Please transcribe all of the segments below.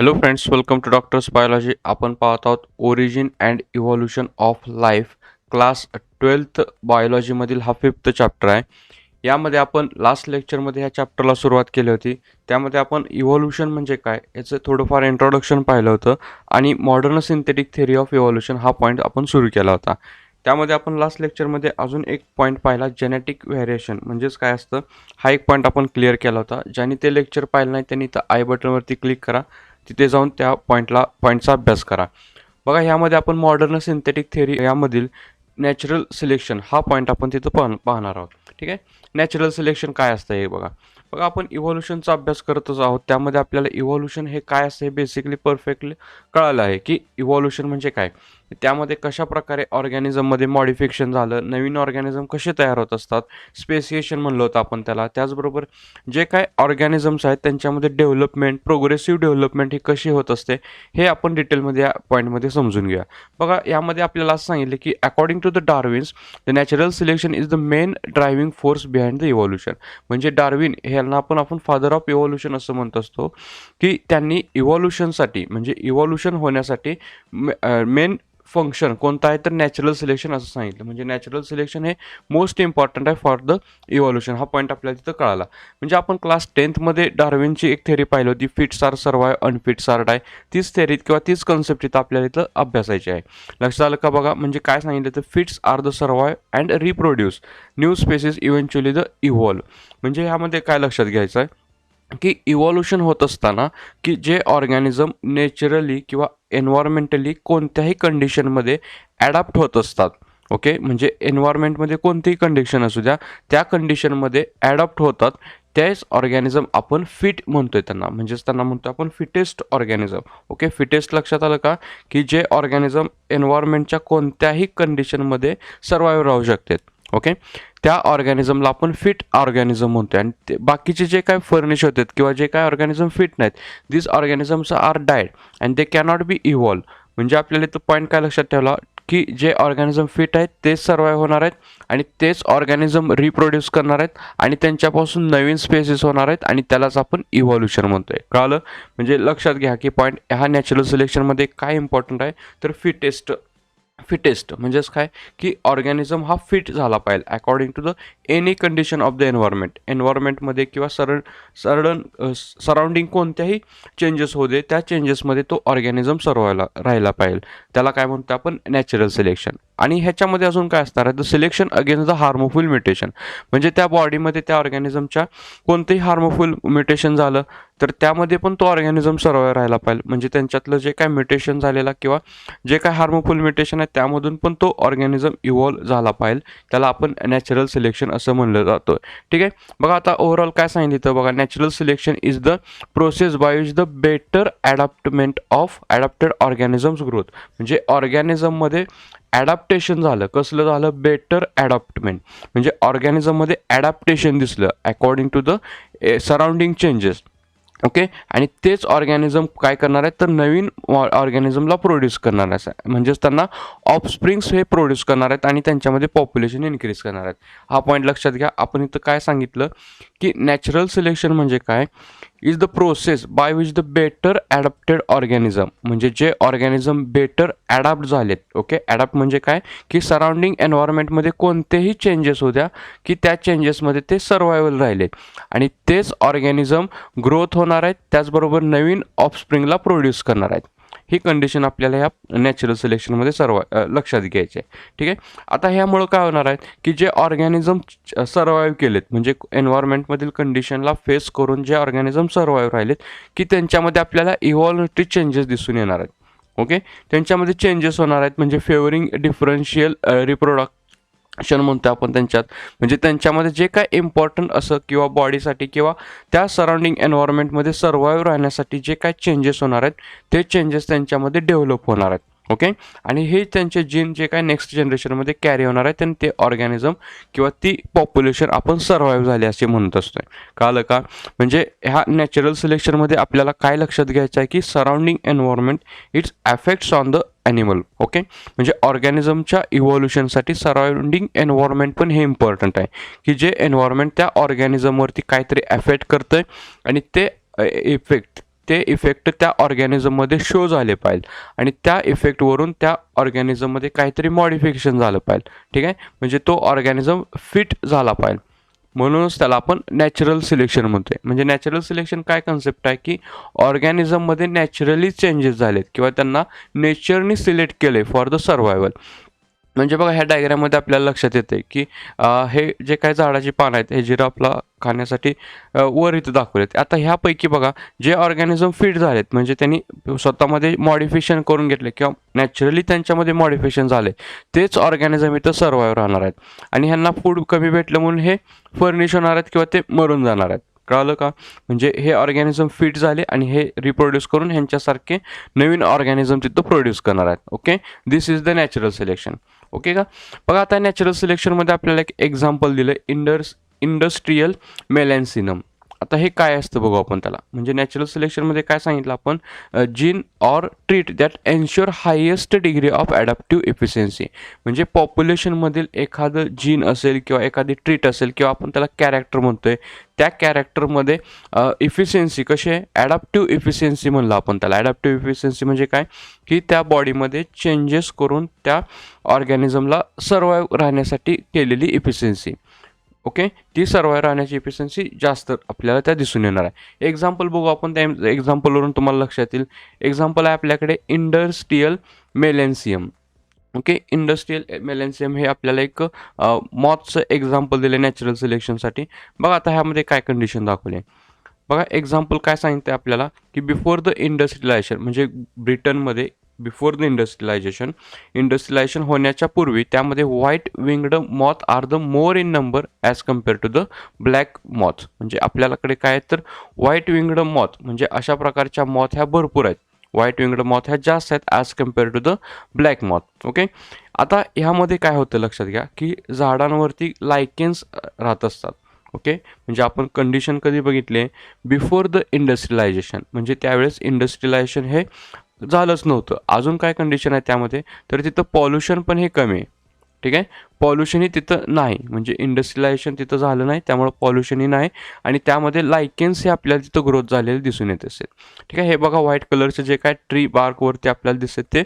Hello friends, welcome to doctor's biology. आपण पाहत आहोत origin and evolution of life, class 12th बायोलॉजीमधील हा 5th चॅप्टर आहे. यामध्ये आपण लास्ट लेक्चरमध्ये ह्या चॅप्टरला सुरुवात केली होती. त्यामध्ये आपण इव्हॉल्युशन म्हणजे काय याचं थोडंफार इंट्रोडक्शन पाहिलं होतं आणि modern synthetic theory of evolution हा पॉईंट आपण सुरू केला होता. त्यामध्ये आपण लास्ट लेक्चरमध्ये अजून एक पॉईंट पाहिला, जेनेटिक व्हेरिएशन म्हणजेच काय असतं, हा एक पॉईंट आपण क्लिअर केला होता. ज्यांनी ते लेक्चर पाहिलं नाही त्यांनी तर आय बटनवरती क्लिक करा, तिथे जाऊन त्या पॉईंटचा अभ्यास करा. बघा, ह्यामध्ये आपण मॉडर्न सिंथेटिक थेअरी यामधील नॅचरल सिलेक्शन हा पॉईंट आपण तिथं पाहणार आहोत. ठीक आहे. नॅचरल सिलेक्शन काय असतं हे बघा. बघा, आपण इव्हॉल्युशनचा अभ्यास करतच आहोत. त्यामध्ये आपल्याला इव्हॉल्युशन हे काय असतं हे बेसिकली परफेक्टली कळालं आहे की इव्हॉल्युशन म्हणजे काय. त्यामध्ये कशा प्रकारे ऑर्गॅनिझममध्ये मॉडिफिकेशन झालं, नवीन ऑर्गॅनिझम कसे तयार होत असतात, स्पेसिएशन म्हणलं होतं आपण त्याला. त्याचबरोबर जे काय ऑर्गॅनिझम्स आहेत त्यांच्यामध्ये डेव्हलपमेंट, प्रोग्रेसिव्ह डेव्हलपमेंट ही कशी होत असते हे आपण डिटेलमध्ये या पॉईंटमध्ये समजून घेऊया. बघा, यामध्ये आपल्याला असं सांगितलं की according to the Darwin's the natural selection is the main driving force behind the evolution. म्हणजे डार्विन ह्यांना आपण फादर ऑफ इव्हॉल्युशन असं म्हणत असतो की त्यांनी इव्हॉल्युशनसाठी म्हणजे इव्हॉल्युशन होण्यासाठी मेन फंक्शन कोणतं आहे तर नॅचरल सिलेक्शन असं सांगितलं. म्हणजे नॅचरल सिलेक्शन हे मोस्ट इम्पॉर्टंट आहे फॉर द इव्हॉल्युशन. हा पॉईंट आपल्याला तिथं कळाला. म्हणजे आपण क्लास 10th डार्विनची एक थेअरी पाहिली होती, फिट्स आर सर्वाइव्ह, अनफिट्स आर डाय. तीच थेअरी किंवा तीच कन्सेप्ट इथं आपल्याला इथं अभ्यासायची आहे. लक्षात आलं का? बघा, म्हणजे काय सांगितलं तर fits are the survive and reproduce, new species eventually the evolve. म्हणजे ह्यामध्ये काय लक्षात घ्यायचं आहे की इव्हॉल्युशन होत असताना की जे ऑर्गॅनिझम नॅचरली किंवा एन्व्हायरमेंटली कोणत्याही कंडिशनमध्ये ॲडॅप्ट होत असतात. ओके, म्हणजे एन्व्हायरमेंटमध्ये कोणतीही कंडिशन असू द्या, त्या कंडिशनमध्ये ॲडॉप्ट होतात, त्याच ऑर्गॅनिझम आपण फिट म्हणतोय त्यांना. म्हणजेच त्यांना म्हणतो आपण फिटेस्ट ऑर्गॅनिझम. ओके, फिटेस्ट लक्षात आलं का? की जे ऑर्गॅनिझम एन्व्हायरमेंटच्या कोणत्याही कंडिशनमध्ये सर्वाईव्ह राहू शकतात. ओके, त्या ऑर्गॅनिझमला आपण फिट ऑर्गॅनिझम म्हणतो. आणि ते बाकीचे जे काय फर्निश होतात किंवा जे काय ऑर्गॅनिझम फिट नाहीत, this organisms are died and they cannot be evolve. म्हणजे आपल्याला इथं पॉईंट काय लक्षात ठेवला की जे ऑर्गॅनिझम फिट आहेत तेच सर्वाईव्ह होणार आहेत आणि तेच ऑर्गॅनिझम रिप्रोड्यूस करणार आहेत आणि त्यांच्यापासून नवीन स्पेसिस होणार आहेत आणि त्यालाच आपण इव्हॉल्युशन म्हणतोय. कळलं? म्हणजे लक्षात घ्या की पॉईंट हा नॅचरल सिलेक्शनमध्ये काय इम्पॉर्टंट आहे तर फिटेस्ट म्हणजेच काय की ऑर्गॅनिझम हा फिट झाला पाहिजे according to the any condition of the एन्व्हायरमेंटमध्ये किंवा सराउंडिंग कोणत्याही चेंजेस होऊ दे, त्या चेंजेसमध्ये तो ऑर्गॅनिझम राहायला पाहिजे. त्याला काय म्हणतो आपण? Natural selection. आणि ह्याच्यामध्ये अजून काय असणार आहे? The selection against the harmful mutation. म्हणजे त्या बॉडीमध्ये त्या ऑर्गॅनिझमच्या कोणतेही हार्मफुल म्युटेशन झालं तर त्यामध्ये पण तो ऑर्गॅनिझम सर्वाईव्ह राहायला पाहिजे. म्हणजे त्यांच्यातलं जे काय म्युटेशन झालेला किंवा जे काय हार्मफुल म्युटेशन आहे त्यामधून पण तो ऑर्गॅनिझम इव्हॉल्व झाला पाहिजे. त्याला आपण नॅचरल सिलेक्शन असं म्हणलं जातं. ठीक आहे. बघा, आता ओव्हरऑल काय सांगितलं बघा, natural selection is the process by which the better adaptment of adapted organisms growth. म्हणजे ऑर्गॅनिझममध्ये ॲडॅप्टेशन झालं. कसलं झालं? Better adaptment. म्हणजे ऑर्गॅनिझममध्ये ॲडॅप्टेशन दिसलं according to the surrounding changes. Okay, आणि तेच ऑर्गॅनिझम काय करणार आहेत तर नवीन ऑर्गॅनिझमला प्रोड्यूस करणार आहे. म्हणजेच त्यांना ऑफस्प्रिंग्स हे प्रोड्यूस करणार आहेत आणि त्यांच्यामध्ये पॉप्युलेशन इन्क्रीज करणार आहेत. हा पॉईंट लक्षात घ्या. आपण इथं काय सांगितलं की नॅचरल सिलेक्शन म्हणजे काय? Is the process by which the better adapted organism. म्हणजे जे ऑर्गॅनिझम बेटर ॲडॅप्ट झालेत. ओके, ॲडॅप्ट म्हणजे काय की सराउंडिंग एन्व्हायरमेंटमध्ये कोणतेही चेंजेस होत्या की त्या चेंजेसमध्ये ते सर्वायवल राहिलेत आणि तेच ऑर्गॅनिझम ग्रोथ होणार आहेत, त्याचबरोबर नवीन ऑफस्प्रिंगला प्रोड्यूस करणार आहेत. ही कंडिशन आपल्याला ह्या नॅचरल सिलेक्शनमध्ये लक्षात घ्यायची आहे. ठीक आहे. आता ह्यामुळं काय होणार आहे की जे ऑर्गॅनिझम सर्वाईव्ह केलेत, म्हणजे एन्व्हायरमेंटमधील कंडिशनला फेस करून जे ऑर्गॅनिझम सर्वाईव्ह राहिलेत की त्यांच्यामध्ये आपल्याला इव्हॉल्युटरी चेंजेस दिसून येणार आहेत. ओके, त्यांच्यामध्ये चेंजेस होणार आहेत. म्हणजे फेवरिंग डिफरन्शियल रिप्रोडक्शन म्हणतो आपण त्यांच्यात. म्हणजे त्यांच्यामध्ये जे काय इम्पॉर्टंट असं किंवा बॉडीसाठी किंवा त्या सराउंडिंग एन्व्हायरमेंटमध्ये सर्वाईव्ह राहण्यासाठी जे काय चेंजेस होणार आहेत ते चेंजेस त्यांच्यामध्ये डेव्हलप होणार आहेत. ओके, आणि हे त्यांचे जीन जे काय नेक्स्ट जनरेशनमध्ये कॅरी होणार आहे आणि ते ऑर्गॅनिझम किंवा ती पॉप्युलेशन आपण सर्वाईव्ह झाली असे म्हणत असतोय. कळलं का? म्हणजे ह्या नॅचरल सिलेक्शनमध्ये आपल्याला काय लक्षात घ्यायचं आहे की surrounding environment it's affects on the animal. Okay, म्हणजे ऑर्गॅनिझमच्या इव्हॉल्युशनसाठी सराउंडिंग एन्व्हायरमेंट पण हे इम्पॉर्टंट आहे की जे एन्व्हायरमेंट त्या ऑर्गॅनिझमवरती काहीतरी अफेक्ट करतं आहे आणि ते इफेक्ट ते इफेक्ट त्या ऑर्गॅनिझममध्ये शो झाले पाहिजे आणि त्या इफेक्टवरून त्या ऑर्गॅनिझममध्ये काहीतरी मॉडिफिकेशन झालं पाहिजे. ठीक आहे, म्हणजे तो ऑर्गॅनिझम फिट झाला पाहिजे. म्हणूनच त्याला आपण नॅचरल सिलेक्शन म्हणतोय. म्हणजे नॅचरल सिलेक्शन काय कन्सेप्ट आहे की ऑर्गॅनिझममध्ये नॅचरली चेंजेस झालेत किंवा त्यांना नेचरनी सिलेक्ट केले फॉर द सर्वायवल. म्हणजे बघा ह्या डायग्राममध्ये आपल्याला लक्षात येते की हे जे काही झाडाची पानं आहेत हे जिराफला खाण्यासाठी वर इथं दाखवलेत. आता ह्यापैकी बघा जे ऑर्गॅनिझम फिट झालेत म्हणजे त्यांनी स्वतःमध्ये मॉडिफिकेशन करून घेतले किंवा नॅचरली त्यांच्यामध्ये मॉडिफिकेशन झाले तेच ऑर्गॅनिझम इथं सर्वाईव्ह राहणार आहेत आणि ह्यांना फूड कमी भेटलं म्हणून हे फर्निश होणार आहेत किंवा ते मरून जाणार आहेत. कळालं का? म्हणजे हे ऑर्गॅनिझम फिट झाले आणि हे रिप्रोड्यूस करून ह्यांच्यासारखे नवीन ऑर्गॅनिझम तिथं प्रोड्यूस करणार आहेत. Okay, this is the natural selection. Okay का? बघा आता नॅचरल सिलेक्शनमध्ये आपल्याला एक एक्झाम्पल दिलं इंडस्ट्रियल मेलॅन्सिनम. आता हे काय असतं बघू आपण त्याला. म्हणजे नॅचरल सिलेक्शनमध्ये काय सांगितलं आपण, gene or treat that ensure highest degree of adaptive efficiency. म्हणजे पॉप्युलेशनमधील एखादं जीन असेल किंवा एखादी ट्रीट असेल किंवा आपण त्याला कॅरेक्टर म्हणतोय, त्या कॅरेक्टरमध्ये इफिशियन्सी कशी आहे, ॲडॅप्टिव्ह इफिशियन्सी म्हणलं आपण त्याला. ॲडॅप्टिव्ह इफिशियन्सी म्हणजे काय की त्या बॉडीमध्ये चेंजेस करून त्या ऑर्गॅनिझमला सर्वाईव्ह राहण्यासाठी केलेली इफिशियन्सी. ओके, ती सर्वाईव्ह राहण्याची इफिशियन्सी जास्त आपल्याला त्या दिसून येणार आहे. एक्झाम्पल बघू आपण, त्या एक्झाम्पलवरून तुम्हाला लक्षात येईल. एक्झाम्पल आहे आपल्याकडे इंडस्ट्रियल मेलेन्सियम. ओके, इंडस्ट्रियल मेलेन्सियम हे आपल्याला एक मॉथचं एक्झाम्पल दिले नॅचरल सिलेक्शनसाठी. बघा आता ह्यामध्ये काय कंडिशन दाखवली. बघा एक्झाम्पल काय सांगते आपल्याला की बिफोर द इंडस्ट्रियलायझेशन, म्हणजे ब्रिटनमध्ये बिफोर द इंडस्ट्रियलायझेशन होण्याच्या पूर्वी त्यामध्ये white winged moth are the more in number as compare to the black moth. म्हणजे आपल्याकडे काय आहे तर व्हाईट विंगड मॉथ म्हणजे अशा प्रकारच्या मॉथ ह्या भरपूर आहेत. व्हाईट विंगड मॉथ ह्या जास्त आहेत as compare to the black moth. Okay, आता ह्यामध्ये काय होतं लक्षात घ्या की झाडांवरती लायकेन्स राहत असतात. ओके, म्हणजे आपण कंडिशन कधी बघितले, बिफोर द इंडस्ट्रियलायझेशन, म्हणजे त्यावेळेस इंडस्ट्रियलायझेशन हे झालंच नव्हतं. अजून काय कंडिशन आहे त्यामध्ये तर तिथं पॉल्युशन पण हे कमी आहे. ठीक आहे, पॉल्युशनही तिथं नाही, म्हणजे इंडस्ट्रियलायझेशन तिथं झालं नाही त्यामुळे पॉल्युशनही नाही आणि त्यामध्ये लायकेन्स हे आपल्याला तिथं ग्रोथ झालेले दिसून येत असेल. ठीक आहे, हे बघा व्हाईट कलरचे जे काय ट्री बार्कवरती आपल्याला दिसत ते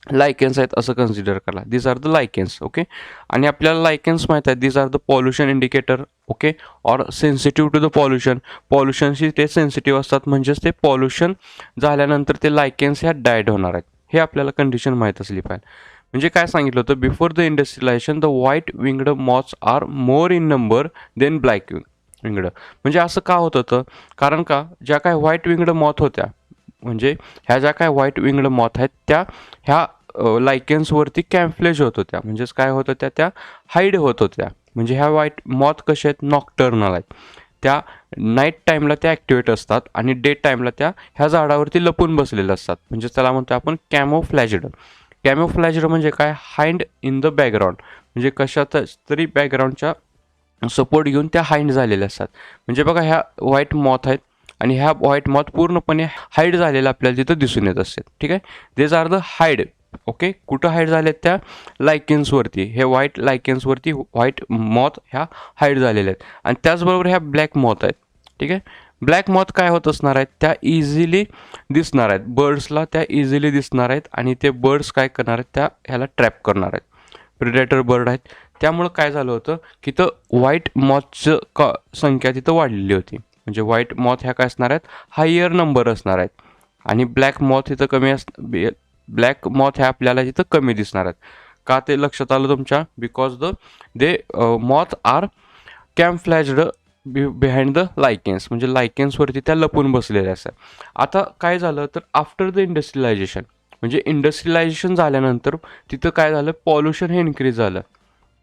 लायकेन्स आहेत असं कन्सिडर करा. This are the lichens. Okay, आणि आपल्याला लायकेन्स माहीत आहेत, this are the pollution indicator. Okay, or sensitive to the pollution. पॉल्युशनशी ते सेन्सिटिव्ह असतात, म्हणजेच ते पॉल्युशन झाल्यानंतर ते लायकेन्स ह्या डायड होणार आहेत. हे आपल्याला कंडिशन माहीत असली पाहिजे. म्हणजे काय सांगितलं होतं, before the industrialisation the white winged moths are more in number than black winged. म्हणजे असं का होत होतं, कारण का ज्या काय व्हाईट विंगड मॉथ होत्या, म्हणजे ह्या ज्या काय व्हाईट विंगड मॉथ आहेत त्या ह्या लायकेन्सवरती कॅम्फ्लेज होत होत्या. म्हणजेच काय होत होत्या, त्या हाईड होत होत्या. म्हणजे ह्या व्हाईट मॉथ कशा आहेत, नॉक्टर्नल आहेत. त्या नाईट टाईमला त्या ॲक्टिवेट असतात आणि डे टाईमला त्या ह्या झाडावरती लपून बसलेल्या असतात. म्हणजे त्याला म्हणतो आपण कॅमोफ्लॅज्ड. कॅमोफ्लॅज्ड म्हणजे काय, हाइंड इन द बॅकग्राऊंड. म्हणजे कशातच तरी बॅकग्राऊंडच्या सपोर्ट घेऊन त्या हाइंड झालेल्या असतात. म्हणजे बघा ह्या व्हाईट मॉथ आहेत आणि ह्या व्हाईट मॉथ पूर्णपणे हाईड झालेला आपल्याला तिथं दिसून येत असते. ठीक आहे, these are the hide. Okay, कुठं हाईड झालेत, त्या लायकेन्सवरती. हे व्हाईट लायकेन्सवरती व्हाईट मॉथ ह्या हाईड झालेल्या आहेत. आणि त्याचबरोबर ह्या ब्लॅक मॉथ आहेत. ठीक आहे, ब्लॅक मॉथ काय होत असणार आहेत, त्या इझिली दिसणार आहेत बर्ड्सला, त्या इझिली दिसणार आहेत आणि ते बर्ड्स काय करणार आहेत, त्या ह्याला ट्रॅप करणार आहेत. प्रिडेटर बर्ड आहेत. त्यामुळं काय झालं होतं की तर व्हाईट मॉथचं संख्या तिथं वाढलेली होती. म्हणजे व्हाईट मॉथ ह्या काय असणार आहेत, हायर नंबर असणार आहेत आणि ब्लॅक मॉथ इथं कमी ब्लॅक मॉथ ह्या आपल्याला तिथं कमी दिसणार आहेत. का ते लक्षात आलं तुमच्या, because they moth are camouflaged behind the lichens. म्हणजे लायकेन्सवरती त्या लपून बसलेल्या असतात. आता काय झालं तर आफ्टर द इंडस्ट्रियलायझेशन, म्हणजे इंडस्ट्रियलायझेशन झाल्यानंतर तिथं काय झालं, पॉल्युशन हे इन्क्रीज झालं.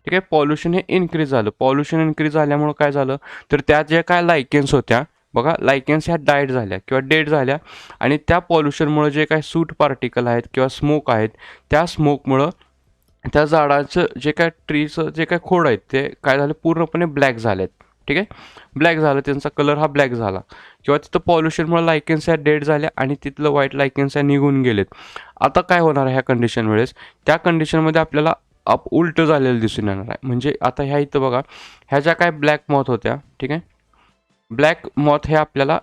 ठीक आहे, पॉल्युशन हे इन्क्रीज झालं. पॉल्युशन इन्क्रीज झाल्यामुळं काय झालं तर त्या ज्या काय लायकेन्स होत्या बघा, लायकेन्स ह्या डायड झाल्या किंवा डेड झाल्या आणि त्या पॉल्युशनमुळे जे काय सूट पार्टिकल आहेत किंवा स्मोक आहेत, त्या स्मोकमुळं त्या झाडाचं जे काय ट्रीचं जे काय खोड आहेत ते काय झालं, पूर्णपणे ब्लॅक झालेत. ठीक आहे, ब्लॅक झालं, त्यांचा कलर हा ब्लॅक झाला किंवा तिथं पॉल्युशनमुळे लायकेन्स ह्या डेड झाल्या आणि तिथलं व्हाईट लायकेन्स ह्या निघून गेलेत. आता काय होणार आहे ह्या कंडिशन वेळेस, त्या कंडिशनमध्ये आपल्याला उलटं झालेलं दिसून येणार आहे. म्हणजे आता ह्या इथं बघा, ह्या ज्या काय ब्लॅक मॉथ होत्या, ठीक आहे, ब्लॅक मॉथ हे आपल्याला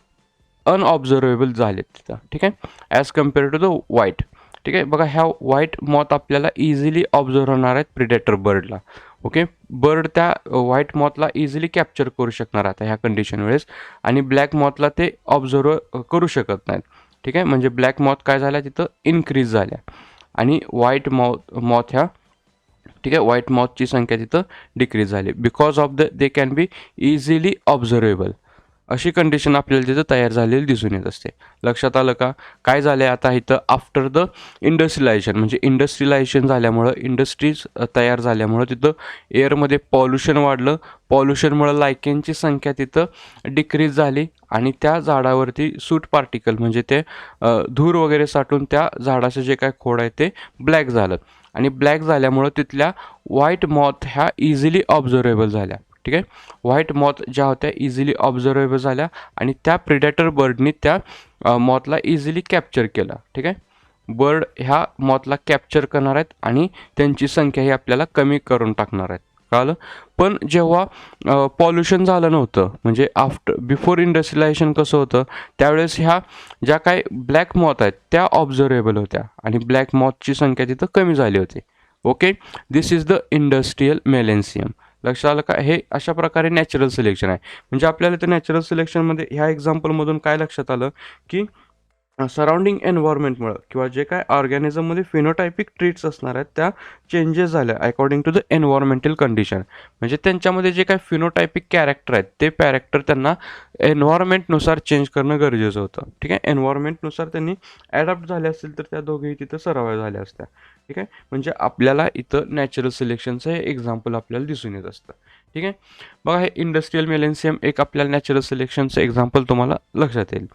अनऑब्झर्वेबल झालेत तिथं, ठीक आहे, as compare to the white. ठीक आहे, बघा ह्या व्हाईट मॉथ आपल्याला इझिली ऑब्झर्व होणार आहेत प्रिडेटर बर्डला. ओके, बर्ड त्या व्हाईट मॉथला इझिली कॅप्चर करू शकणार आता ह्या कंडिशन वेळेस, आणि ब्लॅक मॉथला ते ऑब्झर्व करू शकत नाहीत. ठीक आहे, म्हणजे ब्लॅक मॉथ काय झाल्या तिथं इन्क्रीज झाल्या, आणि व्हाईट मॉथ ह्या, ठीक आहे, व्हाईट मॉथची संख्या तिथं डिक्रीज झाली because of they can be easily observable. अशी कंडिशन आपल्याला तिथं तयार झालेली दिसून येत असते. लक्षात आलं का? काय झालं आता इथं आफ्टर द इंडस्ट्रियलायझेशन, म्हणजे इंडस्ट्रियलायझेशन झाल्यामुळं, इंडस्ट्रीज तयार झाल्यामुळं तिथं एअरमध्ये पॉल्युशन वाढलं. पॉल्युशनमुळं लायकेनची संख्या तिथं डिक्रीज झाली, आणि त्या झाडावरती सूट पार्टिकल म्हणजे ते धूर वगैरे साठून त्या झाडाचं जे काय खोड आहे ते ब्लॅक झालं, आणि ब्लॅक झाल्यामुळं तिथल्या व्हाईट मॉथ ह्या इझिली ऑब्झर्वेबल झाल्या. ठीक आहे, व्हाईट मॉथ ज्या होत्या इझिली ऑब्झर्वेबल झाल्या, आणि त्या प्रिडेटर बर्डनी त्या मॉथला इझिली कॅप्चर केला. ठीक आहे, बर्ड ह्या मॉथला कॅप्चर करणार आहेत, आणि त्यांची संख्या ही आपल्याला कमी करून टाकणार आहेत. कळलं? पण जेव्हा पॉल्युशन झालं नव्हतं, म्हणजे बिफोर इंडस्ट्रियलायझेशन कसं होतं, त्यावेळेस ह्या ज्या काय ब्लॅक मॉथ आहेत त्या ऑब्झर्वेबल होत्या, आणि ब्लॅक मॉथची संख्या तिथं कमी झाली होती. Okay, this is the industrial melanism. लक्षात आलं का? हे अशा प्रकारे नॅचरल सिलेक्शन आहे. म्हणजे आपल्याला तर नॅचरल सिलेक्शनमध्ये ह्या एक्झाम्पलमधून काय लक्षात आलं की सराउंडिंग एन्व्हायरमेंटमुळं किंवा जे काय ऑर्गॅनिझममध्ये फिनोटायपिक ट्रीट्स असणार आहेत त्या चेंजेस झाल्या according to the environmental condition. म्हणजे त्यांच्यामध्ये जे काय फिनोटायपिक कॅरेक्टर आहेत ते कॅरेक्टर त्यांना एन्व्हायरमेंटनुसार चेंज करणं गरजेचं होतं. ठीक आहे, एन्व्हायरमेंटनुसार त्यांनी ॲडॅप्ट झाले असतील तर त्या दोघेही तिथं सर्वाइव्ह झाल्या असत्या. ठीक आहे, म्हणजे आपल्याला इथं नॅचरल सिलेक्शनचं हे एक्झाम्पल आपल्याला दिसून येत असतं. ठीक आहे, बघा हे इंडस्ट्रियल मेलेन्सियम एक आपल्याला नॅचरल सिलेक्शनचं एक्झाम्पल तुम्हाला लक्षात येईल.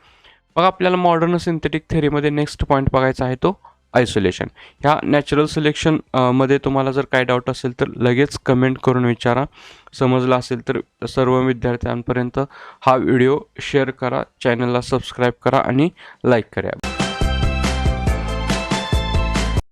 मग आपल्याला मॉडर्न सिंथेटिक थेरीमध्ये नेक्स्ट पॉईंट बघायचा आहे तो आयसोलेशन. ह्या नॅचरल सिलेक्शन मध्ये तुम्हाला जर काय डाऊट असेल तर लगेच कमेंट करून विचारा. समजला असेल तर सर्व विद्यार्थ्यांपर्यंत हा व्हिडिओ शेअर करा, चॅनलला सबस्क्राईब करा आणि लाईक करा.